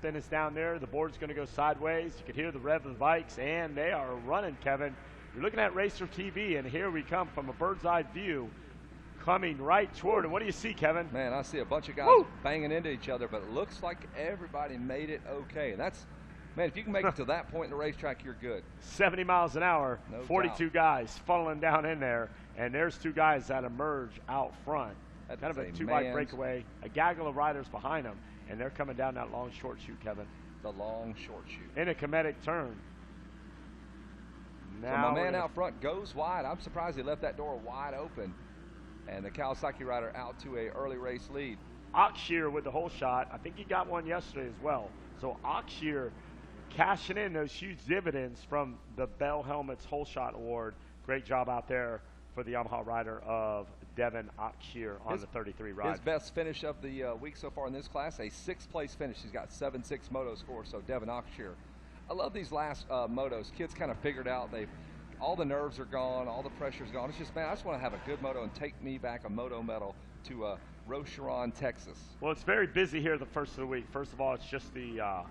captain is down there. The board's going to go sideways. You can hear the rev of the bikes, and they are running, Kevin. You're looking at RacerTV, and here we come from a bird's-eye view, coming right toward it. What do you see, Kevin? Man, I see a bunch of guys banging into each other, but it looks like everybody made it okay. And that's, man, if you can make it to that point in the racetrack, you're good. 70 miles an hour, No 42 doubt. guys funneling down in there, and there's two guys that emerge out front. That Kind of is a two-bike breakaway, a gaggle of riders behind them, and they're coming down that long short chute, Kevin. The long short chute. In a comedic turn. Now so my man out front goes wide. I'm surprised he left that door wide open. And the Kawasaki rider out to a early race lead. Oxshear with the whole shot. I think he got one yesterday as well. So Oxshear cashing in those huge dividends from the Bell Helmets whole shot award. Great job out there for the Yamaha rider of Devin Oxshear on the 33 ride. His best finish of the week so far in this class, a 6th place finish. He's got 7.6 moto score, so Devin Oxshear. I love these last motos. Kids kind of figured out all the nerves are gone, all the pressure's gone. It's just, man, I just want to have a good moto and take me back a moto medal to Rocheron, Texas. Well, it's very busy here the first of the week. First of all, it's just the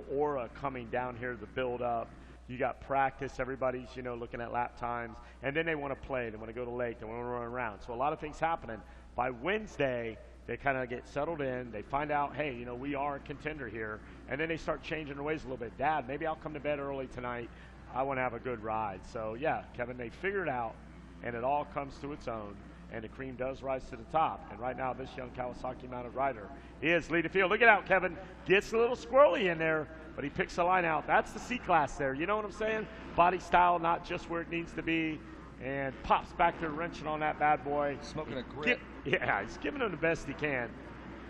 aura coming down here, the build up. You got practice, everybody's, you know, looking at lap times, and then they want to play, they want to go to lake, they want to run around. So a lot of things happening. By Wednesday, they kind of get settled in, they find out, hey, you know, we are a contender here, and then they start changing their ways a little bit. Dad, maybe I'll come to bed early tonight. I want to have a good ride. So yeah, Kevin, they figure it out, and it all comes to its own, and the cream does rise to the top. And right now, this young Kawasaki mounted rider is leading the field. Look it out, Kevin. Gets a little squirrely in there, but he picks the line out. That's the C-Class there. You know what I'm saying? Body style, not just where it needs to be, and pops back there wrenching on that bad boy. Smoking a grip. Yeah, he's giving him the best he can.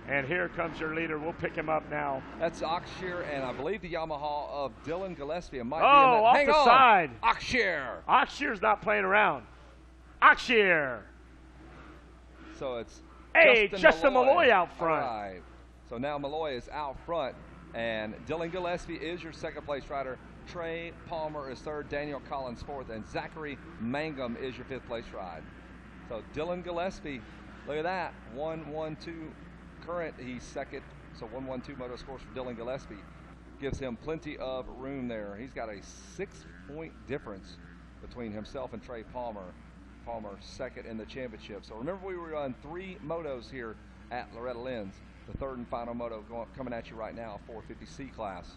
And here comes your leader. We'll pick him up now. That's Oxshear, and I believe the Yamaha of Dylan Gillespie. It might be off Hang the on. side. Oxshear. Oxshear's not playing around. Oxshear. So it's Justin Malloy out front. All right. So now Malloy is out front, and Dylan Gillespie is your 2nd place rider. Trey Palmer is 3rd, Daniel Collins 4th, and Zachary Mangum is your 5th place ride. So Dylan Gillespie, look at that, 1-1-2 current, he's 2nd. So 1-1-2 moto scores for Dylan Gillespie. Gives him plenty of room there. He's got a 6-point difference between himself and Trey Palmer. Palmer 2nd in the championship. So remember, we were on 3 motos here at Loretta Lynn's. The 3rd and final moto coming at you right now, 450C class.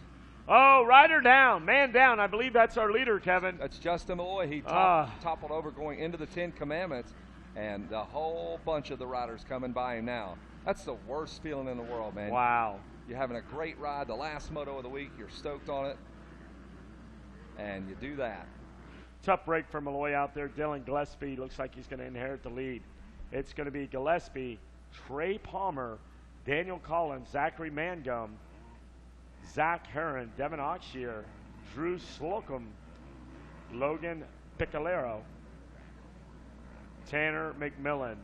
Oh, rider down, man down. I believe that's our leader, Kevin. That's Justin Malloy. He toppled over going into the 10 Commandments, and the whole bunch of the riders coming by him now. That's the worst feeling in the world, man. Wow. You're having a great ride, the last moto of the week. You're stoked on it, and you do that. Tough break for Malloy out there. Dylan Gillespie looks like he's going to inherit the lead. It's going to be Gillespie, Trey Palmer, Daniel Collins, Zachary Mangum, Zach Heron, Devin Oxshear, Drew Slocum, Logan Piccolero, Tanner McMillan.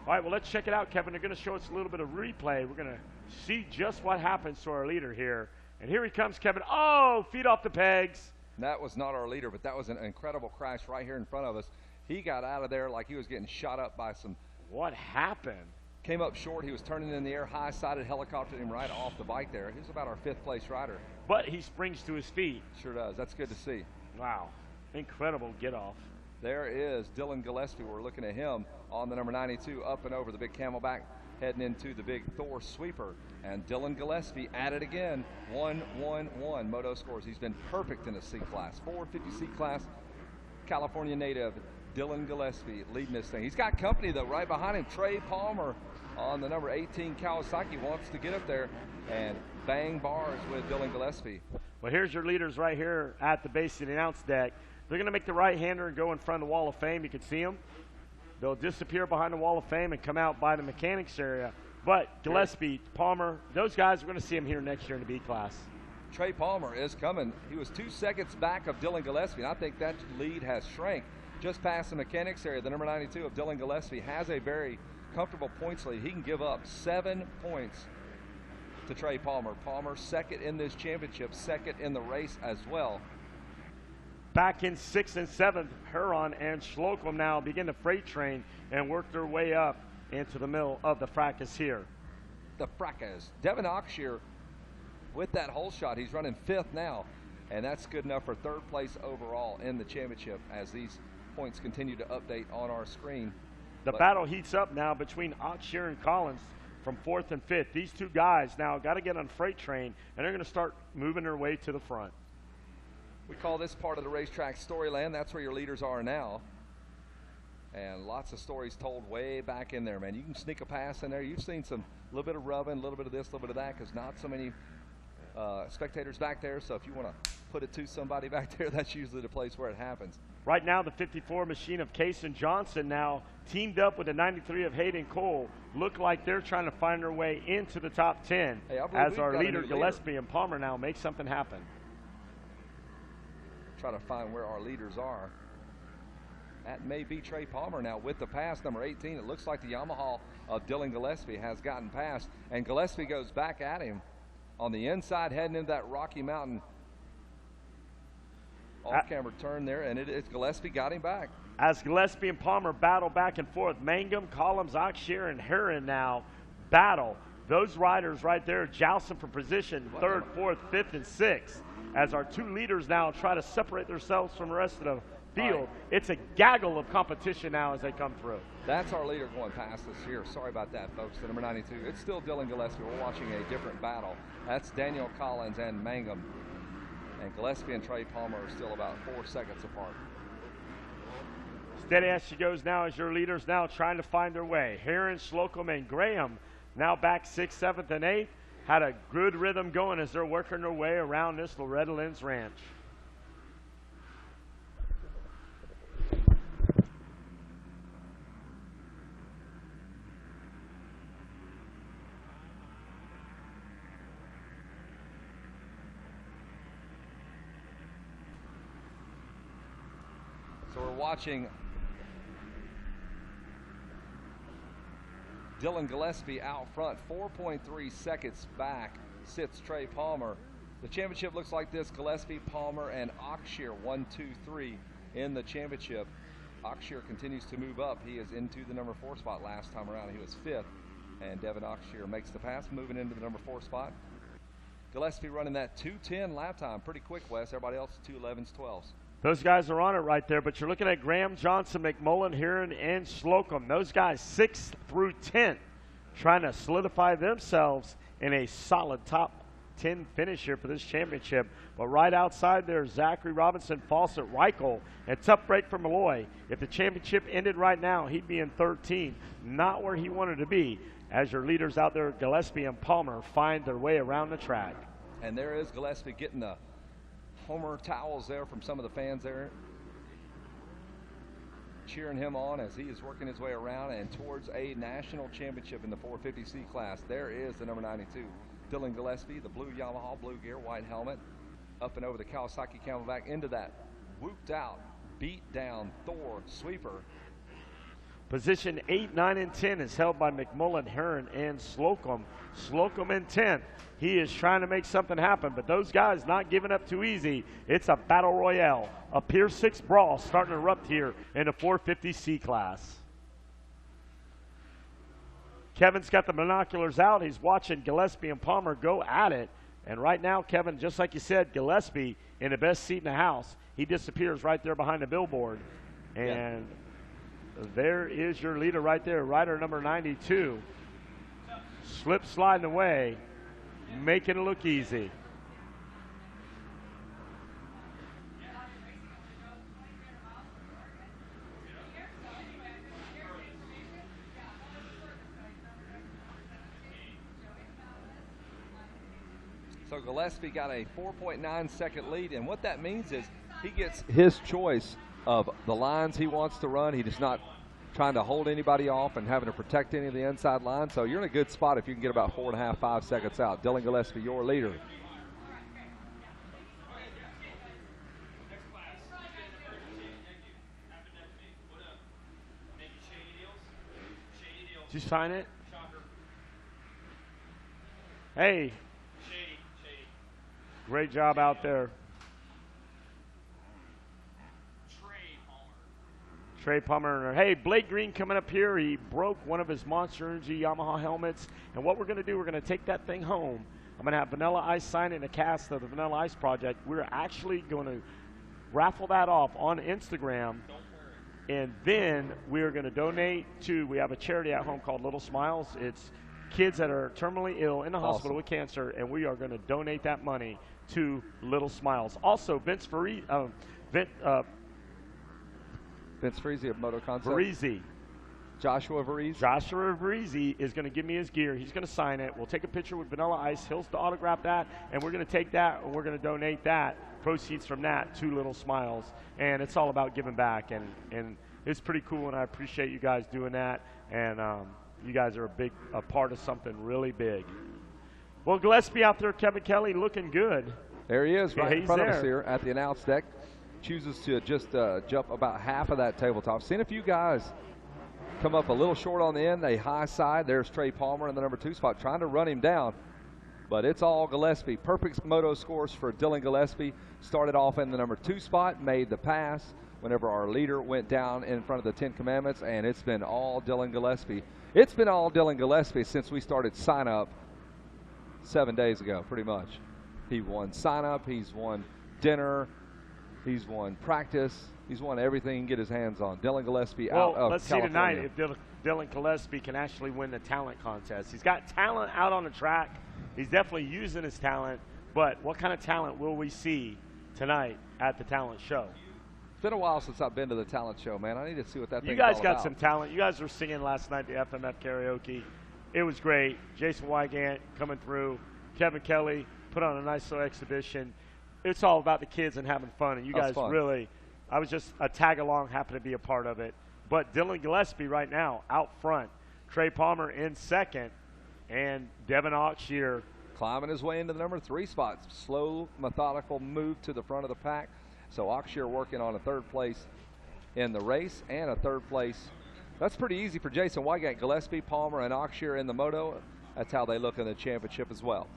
All right, well, let's check it out, Kevin. They're going to show us a little bit of replay. We're going to see just what happens to our leader here. And here he comes, Kevin. Oh, feet off the pegs. That was not our leader, but that was an incredible crash right here in front of us. He got out of there like he was getting shot up by some. What happened? Came up short. He was turning in the air, high-sided, helicoptered him right off the bike there. He's about our 5th place rider. But he springs to his feet. Sure does. That's good to see. Wow. Incredible get off. There is Dylan Gillespie. We're looking at him on the number 92, up and over the big Camelback, heading into the big Thor sweeper. And Dylan Gillespie at it again, 1-1-1 moto scores. He's been perfect in the C class, 450C class, California native Dylan Gillespie leading this thing. He's got company though right behind him. Trey Palmer on the number 18 Kawasaki wants to get up there and bang bars with Dylan Gillespie. Well, here's your leaders right here at the base of the announce deck. They're going to make the right-hander and go in front of the Wall of Fame. You can see them. They'll disappear behind the Wall of Fame and come out by the mechanics area. But Gillespie, Palmer, those guys, we're going to see them here next year in the B class. Trey Palmer is coming. He was 2 seconds back of Dylan Gillespie, and I think that lead has shrank just past the mechanics area. The number 92 of Dylan Gillespie has a very comfortable points lead. He can give up 7 points to Trey Palmer. Palmer 2nd in this championship, 2nd in the race as well. Back in 6th and 7th, Huron and Slocum now begin the freight train and work their way up into the middle of the fracas here. The fracas. Devin Oxshear with that hole shot. He's running 5th now, and that's good enough for 3rd place overall in the championship as these points continue to update on our screen. The battle heats up now between Oxshire and Collins from 4th and 5th. These two guys now got to get on freight train, and they're going to start moving their way to the front. We call this part of the racetrack Storyland. That's where your leaders are now. And lots of stories told way back in there, man. You can sneak a pass in there. You've seen some, a little bit of rubbing, a little bit of this, a little bit of that, because not so many spectators back there. So if you want to put it to somebody back there, that's usually the place where it happens. Right now, the 54 machine of Kason Johnson now teamed up with the 93 of Hayden Cole. Look like they're trying to find their way into the top 10 as our leader, Gillespie and Palmer, now make something happen. Try to find where our leaders are. That may be Trey Palmer now with the pass, number 18. It looks like the Yamaha of Dylan Gillespie has gotten past, and Gillespie goes back at him on the inside, heading into that Rocky Mountain off-camera turn there, and it's Gillespie got him back. As Gillespie and Palmer battle back and forth, Mangum, Collins, Oxshire, and Heron now battle. Those riders right there jousting for position 3rd, 4th, 5th, and 6th. As our two leaders now try to separate themselves from the rest of the field. Right. It's a gaggle of competition now as they come through. That's our leader going past us here. Sorry about that, folks. The number 92. It's still Dylan Gillespie. We're watching a different battle. That's Daniel Collins and Mangum. And Gillespie and Trey Palmer are still about 4 seconds apart. Steady as she goes now as your leaders now trying to find their way. Heron, Slocum, and Graham now back 6th, 7th, and 8th. Had a good rhythm going as they're working their way around this Loretta Lynn's ranch. So we're watching Dylan Gillespie out front, 4.3 seconds back sits Trey Palmer. The championship looks like this: Gillespie, Palmer, and Oxshire, 1, 2, 3 in the championship. Oxshire continues to move up. He is into the number 4 spot. Last time around he was 5th, and Devin Oxshire makes the pass, moving into the number 4 spot. Gillespie running that 2:10 lap time, pretty quick, Wes. Everybody else 2:11s, 12s. Those guys are on it right there, but you're looking at Graham, Johnson, McMullen, Heron, and Slocum. Those guys 6th through 10th trying to solidify themselves in a solid top 10 finish here for this championship. But right outside there, Zachary Robinson, Fawcett, Reichel, and tough break for Malloy. If the championship ended right now, he'd be in 13, not where he wanted to be, as your leaders out there, Gillespie and Palmer, find their way around the track. And there is Gillespie getting the Homer towels there from some of the fans there, cheering him on as he is working his way around and towards a national championship in the 450C class. There is the number 92, Dylan Gillespie, the blue Yamaha, blue gear, white helmet, up and over the Kawasaki Camelback into that whooped out, beat down Thor sweeper. Position 8, 9, and 10 is held by McMullen, Heron, and Slocum. Slocum in 10th. He is trying to make something happen, but those guys not giving up too easy. It's a battle royale, a Pier 6 brawl starting to erupt here in the 450C class. Kevin's got the binoculars out. He's watching Gillespie and Palmer go at it. And right now, Kevin, just like you said, Gillespie in the best seat in the house. He disappears right there behind the billboard. And there is your leader right there, rider number 92. Slip sliding away, making it look easy. So Gillespie got a 4.9 second lead, and what that means is he gets his choice of the lines he wants to run. He is not trying to hold anybody off and having to protect any of the inside lines. So you're in a good spot if you can get about 4.5, 5 seconds out. Dylan Gillespie, your leader. Did you sign it? Hey. Great job out there. Trey Palmer. Hey, Blake Green coming up here. He broke one of his Monster Energy Yamaha helmets. And what we're going to do, we're going to take that thing home. I'm going to have Vanilla Ice signing a cast of the Vanilla Ice project. We're actually going to raffle that off on Instagram. And then we're going to donate to, we have a charity at home called Little Smiles. It's kids that are terminally ill in the hospital with cancer, and we are going to donate that money to Little Smiles. Also, Vince Freezy of Moto Concept. Joshua Varese is going to give me his gear. He's going to sign it. We'll take a picture with Vanilla Ice. He'll autograph that, and we're going to take that, and we're going to donate that, proceeds from that, to Little Smiles. And it's all about giving back, and it's pretty cool, and I appreciate you guys doing that. And you guys are a part of something really big. Well, Gillespie out there, Kevin Kelly, looking good. There he is, right in front there of us here at the announce deck. Chooses to just jump about half of that tabletop. Seen a few guys come up a little short on the end, a high side. There's Trey Palmer in the number 2 spot trying to run him down, but it's all Gillespie. Perfect moto scores for Dylan Gillespie. Started off in the number 2 spot, made the pass whenever our leader went down in front of the 10 Commandments, and it's been all Dylan Gillespie. It's been all Dylan Gillespie since we started sign up 7 days ago, pretty much. He won sign up, he's won dinner, he's won practice. He's won everything he can get his hands on. Dylan Gillespie out of let's California. see tonight if Dylan Gillespie can actually win the talent contest. He's got talent out on the track. He's definitely using his talent, but what kind of talent will we see tonight at the talent show? It's been a while since I've been to the talent show, man. I need to see what that thing's You guys all got about. some talent. You guys were singing last night, the FMF karaoke. It was great. Jason Wygant coming through. Kevin Kelly put on a nice little exhibition. It's all about the kids and having fun, and you guys really, I was just a tag-along, happened to be a part of it. But Dylan Gillespie right now out front. Trey Palmer in second, and Devin Auxier climbing his way into the number 3 spot. Slow, methodical move to the front of the pack. So Auxier working on a 3rd place in the race and a 3rd place. That's pretty easy for Jason Wygant. Gillespie, Palmer, and Auxier in the moto. That's how they look in the championship as well.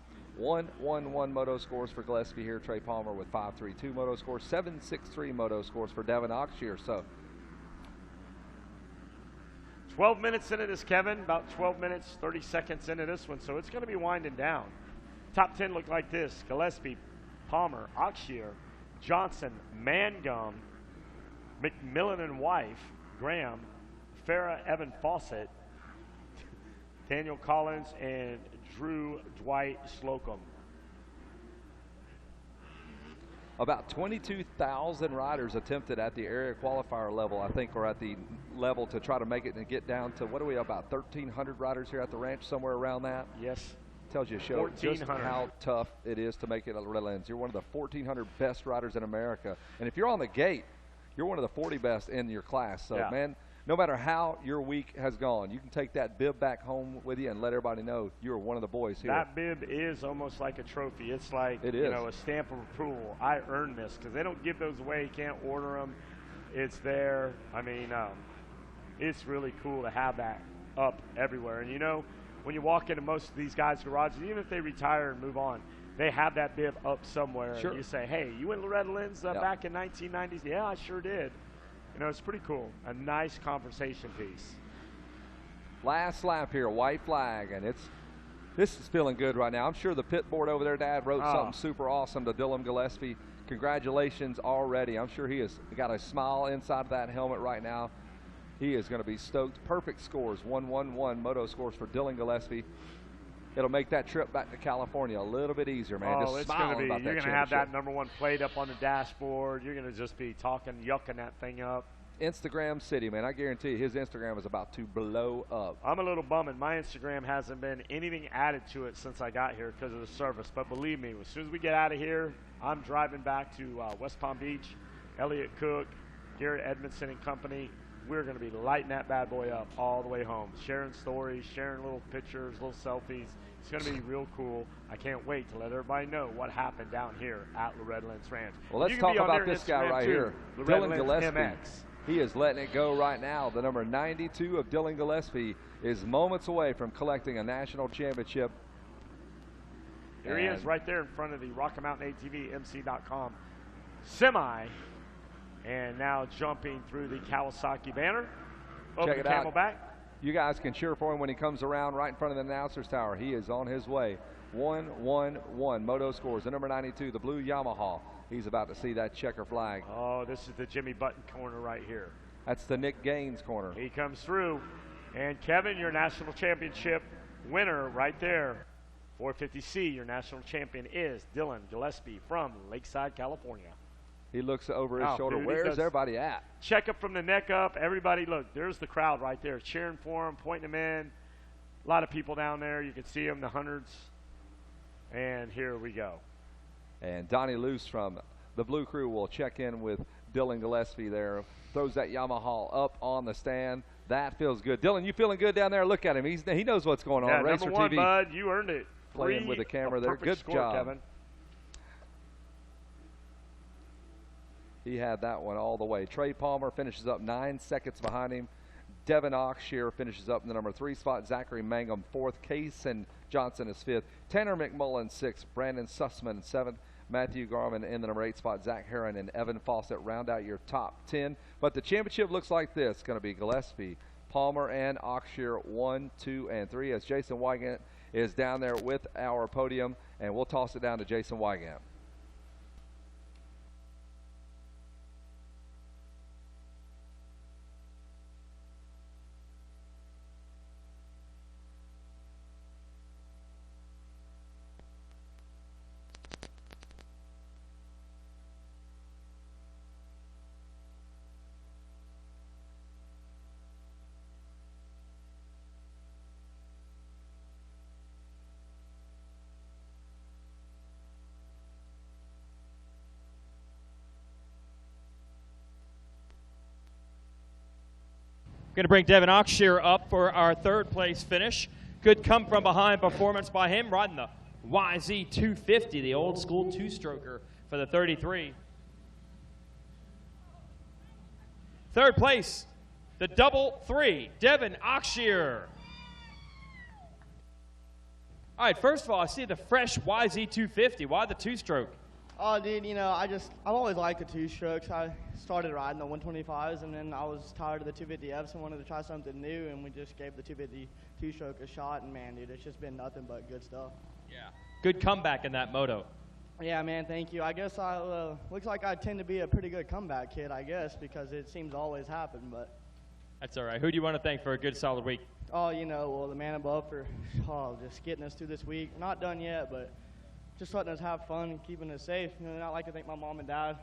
1-1-1 moto scores for Gillespie here. Trey Palmer with 5.32 moto scores. 7.63 moto scores for Devin Auxier. So 12 minutes into this, Kevin. About 12 minutes, 30 seconds into this one. So it's going to be winding down. Top 10 look like this. Gillespie, Palmer, Auxier, Johnson, Mangum, McMillan and wife, Graham, Farah, Evan Fawcett, Daniel Collins, and Drew Dwight Slocum. About 22,000 riders attempted at the area qualifier level, I think, or at the level to try to make it and get down to, what are we, about 1,300 riders here at the ranch, somewhere around that? Yes. Tells you show just how tough it is to make it at Loretta Lynn's. You're one of the 1,400 best riders in America. And if you're on the gate, you're one of the 40 best in your class. So, man, no matter how your week has gone, you can take that bib back home with you and let everybody know you're one of the boys here. That bib is almost like a trophy. It's like, you know, a stamp of approval. I earned this, because they don't give those away. You can't order them. It's there. I mean, it's really cool to have that up everywhere. And, you know, when you walk into most of these guys' garages, even if they retire and move on, they have that bib up somewhere. Sure. And you say, hey, you went Loretta Lynn's back in 1990s? Yeah, I sure did. You know, it's pretty cool. A nice conversation piece. Last lap here, white flag, and this is feeling good right now. I'm sure the pit board over there, Dad, wrote something super awesome to Dylan Gillespie. Congratulations already. I'm sure he has got a smile inside of that helmet right now. He is going to be stoked. Perfect scores, 1-1-1 moto scores for Dylan Gillespie. It'll make that trip back to California a little bit easier, man. Oh, just smiling about that. You're going to have that #1 plate up on the dashboard. You're going to just be yucking that thing up. Instagram City, man. I guarantee you his Instagram is about to blow up. I'm a little bummed. My Instagram hasn't been anything added to it since I got here because of the service. But believe me, as soon as we get out of here, I'm driving back to West Palm Beach, Elliott Cook, Garrett Edmondson and company. We're going to be lighting that bad boy up all the way home, sharing stories, sharing little pictures, little selfies. It's going to be real cool. I can't wait to let everybody know what happened down here at Loretta Lynn's Ranch. Well, let's talk about this guy right here, Dylan Gillespie. MX. He is letting it go right now. The number 92 of Dylan Gillespie is moments away from collecting a national championship. Here he is right there in front of the Rocky Mountain ATV MC.com semi. And now jumping through the Kawasaki banner. Over the Camelback. You guys can cheer for him when he comes around right in front of the announcer's tower. He is on his way 1-1-1. Moto scores the number 92, the blue Yamaha. He's about to see that checker flag. Oh, this is the Jimmy Button corner right here. That's the Nick Gaines corner. He comes through. And Kevin, your national championship winner right there. 450C, your national champion is Dylan Gillespie from Lakeside, California. He looks over his shoulder. Dude, where's everybody at? Check up from the neck up. Everybody, look, there's the crowd right there cheering for him, pointing him in. A lot of people down there. You can see them, the hundreds. And here we go. And Donnie Luce from the Blue Crew will check in with Dylan Gillespie there. Throws that Yamaha up on the stand. That feels good. Dylan, you feeling good down there? Look at him. He knows what's going on. Yeah, Racer number one, TV. bud. You earned it. Playing with the camera there. Good score, job, Kevin. He had that one all the way. Trey Palmer finishes up 9 seconds behind him. Devin Oxshear finishes up in the number 3 spot. Zachary Mangum 4th. Kaysen Johnson is 5th. Tanner McMullen 6th. Brandon Sussman 7th. Matthew Garman in the number 8 spot. Zach Herron and Evan Fawcett round out your top 10. But the championship looks like this. It's going to be Gillespie, Palmer, and Oxshear 1, 2, and 3 as Jason Wygant is down there with our podium. And we'll toss it down to Jason Wygant. Going to bring Devin Oxshear up for our 3rd place finish. Good come from behind performance by him, riding the YZ250, the old school 2-stroker for the 33. 3rd place, the double 3, Devin Oxshear. All right, first of all, I see the fresh YZ250. Why the 2-stroke? Oh, dude, you know, I've always liked the 2-strokes. I started riding the 125s, and then I was tired of the 250Fs and wanted to try something new, and we just gave the 250 2-stroke a shot, and man, dude, it's just been nothing but good stuff. Yeah. Good comeback in that moto. Yeah, man, thank you. I guess looks like I tend to be a pretty good comeback kid, I guess, because it seems to always happen, but. That's all right. Who do you want to thank for a good, solid week? Oh, you know, well, the man above for just getting us through this week. Not done yet, but just letting us have fun and keeping us safe. You know, I'd like to thank my mom and dad,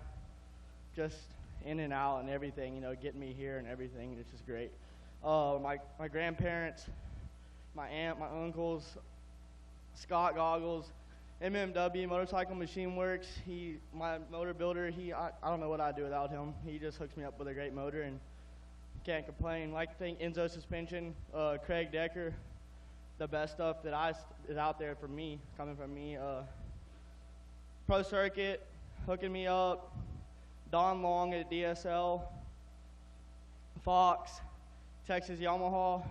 just in and out and everything, you know, getting me here and everything. It's just great. My grandparents, my aunt, my uncles, Scott Goggles, MMW, Motorcycle Machine Works. My motor builder, I don't know what I'd do without him. He just hooks me up with a great motor and can't complain. Like to thank Enzo Suspension, Craig Decker, the best stuff that is out there for me, coming from me. Pro Circuit, hooking me up. Don Long at DSL. Fox, Texas Yamaha,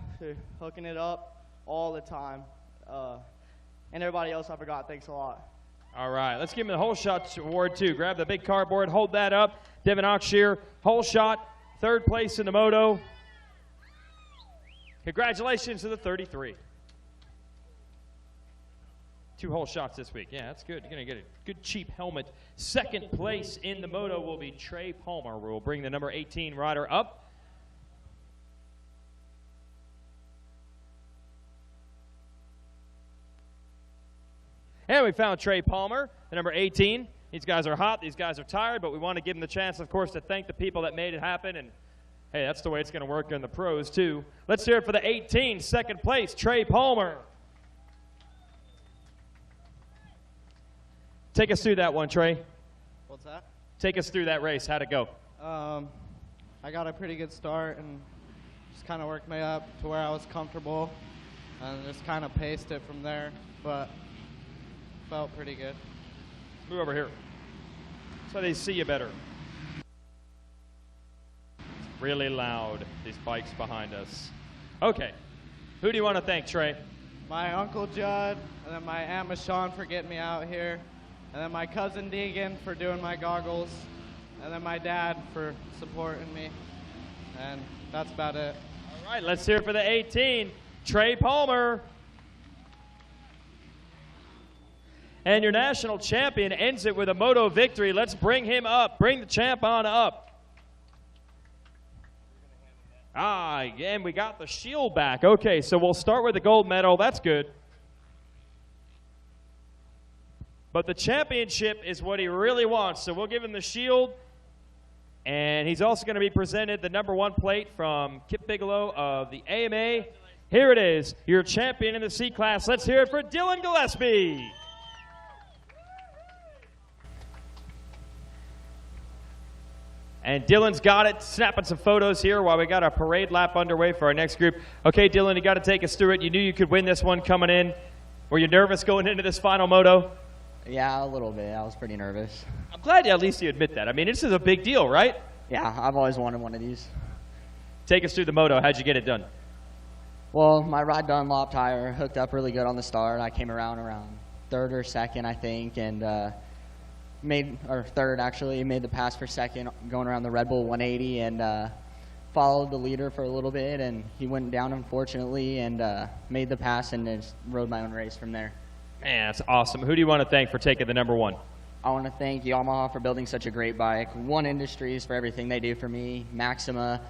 hooking it up all the time. And everybody else I forgot, thanks a lot. All right, let's give him the Whole Shot Award, too. Grab the big cardboard, hold that up. Devin Oxshear, Whole Shot, 3rd place in the moto. Congratulations to the 33. 2 whole shots this week. Yeah, that's good. You're going to get a good cheap helmet. 2nd place in the moto will be Trey Palmer. We'll bring the number 18 rider up. And we found Trey Palmer, the number 18. These guys are hot. These guys are tired, but we want to give them the chance, of course, to thank the people that made it happen. And, hey, that's the way it's going to work in the pros, too. Let's hear it for the 18, 2nd place, Trey Palmer. Take us through that one, Trey. What's that? Take us through that race. How'd it go? I got a pretty good start and just kind of worked my up to where I was comfortable and just kind of paced it from there, but felt pretty good. Move over here so they see you better. It's really loud, these bikes behind us. Okay, who do you want to thank, Trey? My Uncle Judd, and then my Aunt Michonne for getting me out here, and then my cousin Deegan for doing my goggles, and then my dad for supporting me, and that's about it. All right, let's hear it for the 18, Trey Palmer. And your national champion ends it with a Moto victory. Let's bring him up. Bring the champ on up. And we got the shield back. Okay, so we'll start with the gold medal. That's good. But the championship is what he really wants, so we'll give him the shield. And he's also going to be presented the #1 plate from Kip Bigelow of the AMA. Here it is, your champion in the C class. Let's hear it for Dylan Gillespie. And Dylan's got it, snapping some photos here while we got our parade lap underway for our next group. Okay, Dylan, you got to take us through it. You knew you could win this one coming in. Were you nervous going into this final moto? Yeah, a little bit. I was pretty nervous. I'm glad at least you admit that. I mean, this is a big deal, right? Yeah, I've always wanted one of these. Take us through the moto. How'd you get it done? Well, my Rod Dunlop tire hooked up really good on the start. I came around third or second, I think, and third actually, made the pass for second going around the Red Bull 180, and followed the leader for a little bit, and he went down unfortunately, and made the pass and just rode my own race from there. Man, that's awesome. Who do you want to thank for taking the #1? I want to thank Yamaha for building such a great bike, One Industries for everything they do for me, Maxima,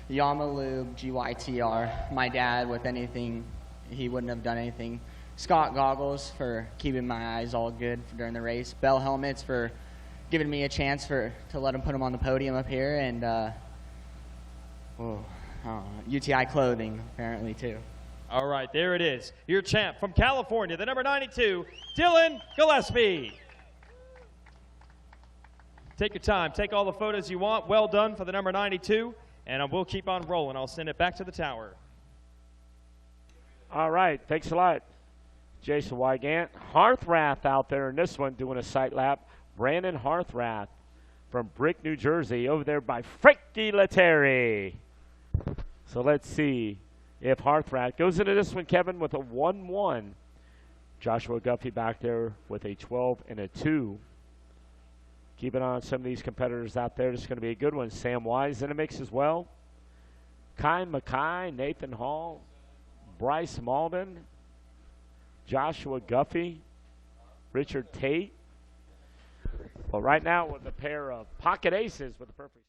Yamalube, GYTR, my dad with anything, he wouldn't have done anything, Scott Goggles for keeping my eyes all good during the race, Bell Helmets for giving me a chance to let him put them on the podium up here, and UTI Clothing apparently too. All right, there it is. Your champ from California, the #92, Dylan Gillespie. Take your time. Take all the photos you want. Well done for the #92, and we'll keep on rolling. I'll send it back to the tower. All right, thanks a lot, Jason Wygant. Harthrath out there in this one doing a sight lap. Brandon Harthrath from Brick, New Jersey, over there by Frankie Lettieri. So let's see if Harthrath goes into this one, Kevin, with a 1-1. Joshua Guffey back there with a 12 and a 2. Keep an eye on some of these competitors out there. This is going to be a good one. Sam Wise in the mix as well. Kai Mackay, Nathan Hall, Bryce Malden, Joshua Guffey, Richard Tate. Well, right now with a pair of pocket aces with the perfect.